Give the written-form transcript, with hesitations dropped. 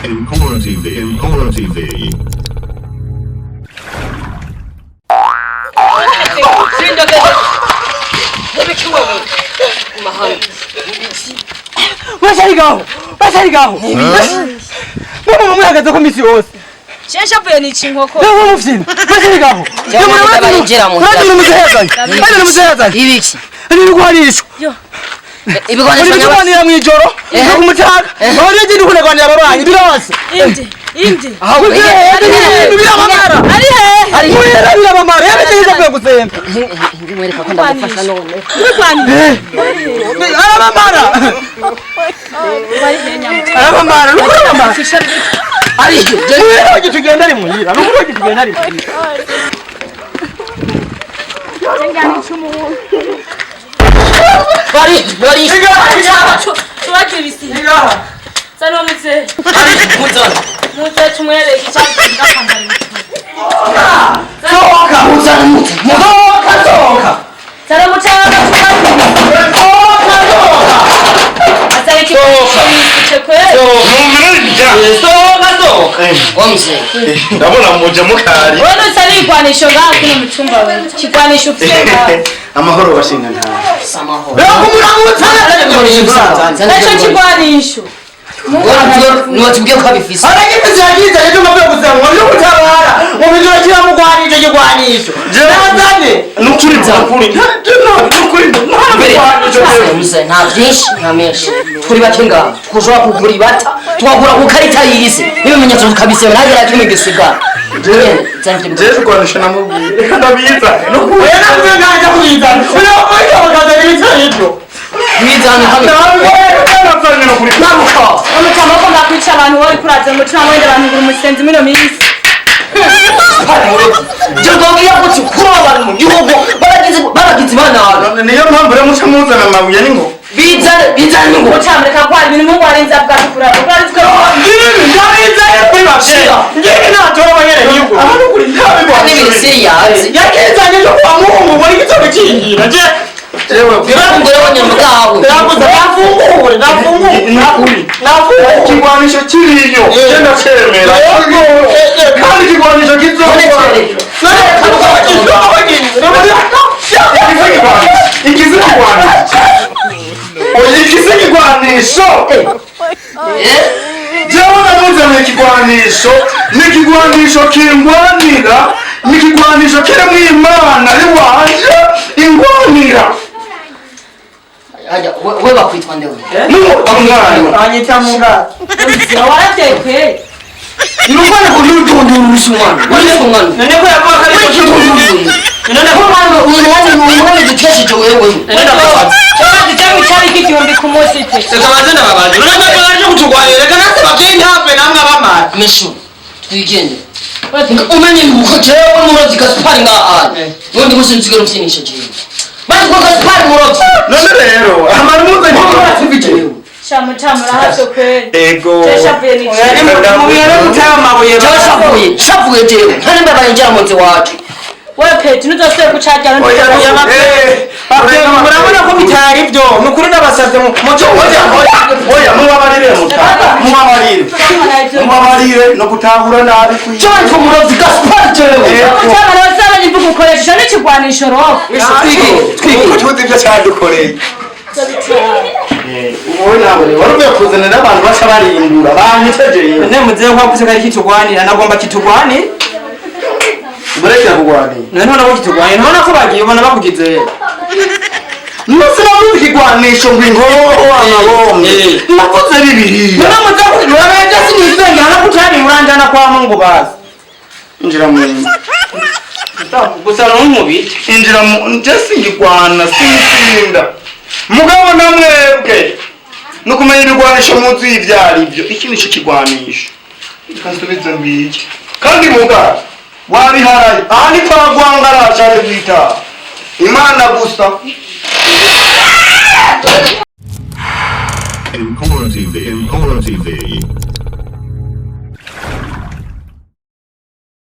Empora TV, Empora TV. Basarigaho. Mama mumuyagaze ko misi yose. Shesha pe ni chinkoko. Mama mufyina. Basarigaho. Ibiki. Ari rugwanisho. Yo. Ibigwanisho nyabana mwijoro. Yo kumutaka. Bari gindi kunagwanira ababanyi birose. Inde. Aho birabamara. Ari he? Ari birabamara. Yabitegeza kwe gusemba. Ngimwereka ko ndagufasha none. Arabamara. Arabamara. Arabamara. Ari je tugenda ari muhira. Nuko tugenda ari muhira. Ngani chumu. Bari. Tuwakibisi. Sano mutse. Ari mutse. Mutse chumwele kichaka ndakambara. Soka mutse mutse. Soka. Sano mutse. Asale kichekwe. Ndabona muje mukari. Wono sali kwanisho ngakino muchumba we. Kikwanisho kusenga. Amahoro bashinga nta. Samahoro. Birakumuramuza. Nacho kikwanisho. Niwatubwiye ko abifise. Arageze yagize ejo mabyo kuzamwa byo kutabara. Mubijoro kira mugwanije gikwanisho. Nazane. Nukuri nzakuri. Nukuri. Nta byinshi nta menshi turi bake ngaho kushobora kugura ibata twagura ku karita yise n'ibimenyetso tukabiseba nagera kimwe gisiga je rwanisha namubwiye reka ndabiza Nukuri nakuze ngaje kuyiza. Uyo oyo bagaza ibitayibyo. bizana hamwe nafanye no kuri namuka Umuchama ko ndakwica abantu bari kuraza umutima wende abantu nguru musenzi mino minsi. je dogiye ko tukura abantu mu gihugu baragize bana niyo mpamvu rero muca muzana amabuye ningo bizana ngo Muchamreka kwa ibintu mungu arenza bwa kura. Bwa Ndabiza yapibashira. Ngiye natora abanyere yuko. Abanukuri ndabe n'ibisi yazi yakizanye cyo kwa Mungu muri gitobe kingira. Je jewe birangore abanyamugabo Nabuze nafungure. ikigwanisho kiriyo genda cemera kandi ikigwanisho kizokwa ikigwanisho jewe namuzaniye ikigwanisho n'ikigwanisho kingwanira n'ikigwanisho kirimo Imana iwanje ingwanira ajya we bakwitwa ndewe n'umwana anyita munga. waratekwe. irumwana ko n'urutondo n'urushumwana n'urushumwana None ko yakwa kari none ko umwana dukesheje wewe Cyari cyari cyari kigihumbi ku munsi te. Reka bazana babaje. Urabona ko baje kutugwanira. Reka nase bakindi hape namwe abamara. mesho twigende umenye uko jewe murozi Gaspar ngaha none gusa nzigero mfinisha jewe bari ko Gaspar murozi none rero amara muzanye Chamutamra hacho kwe. ego Chesha pe ni. Mubiyere mutamabuye. shavuye jewe ntane mbabanye njya munsi wacu Wewe peti nuzose kuchaja no. Murabona ko bitari byo. Mukuru n'abasabye mu cyo oya mubabarire mubabarire no gutahura nabi cyane ko murozi Gaspar jewe Cyangwa bazaba nyivuga ukoresha n'ikigwanisho ro. twige tuzi ibyo cyadukoreye wowe nawe warubiye kuzana n'abantu basa barindura banyitegeye ne muzeho kwa kuseka kitugwanira nagomba kitugwanira. murekera kugwanira None nabo kitugwanira. None ko bagiye ubona bakugize. Nose nabuze ikigwanisho ngo ingoho amabombe nakoze bibiri None muzeho nurabeje sinisenge hana kutari muranjana kwa Mungu bazi. injira mu Gusara n'umubiri. injira mu nje singigwana sinsinda mugabo namwebwe no kumenya ibigwanisho muzi ivyari byo iki nico kigwanisho kansubize mbiki kandi muga wari harayi ani twagwangara cyane bita Imana gusa Empora TV, Empora TV.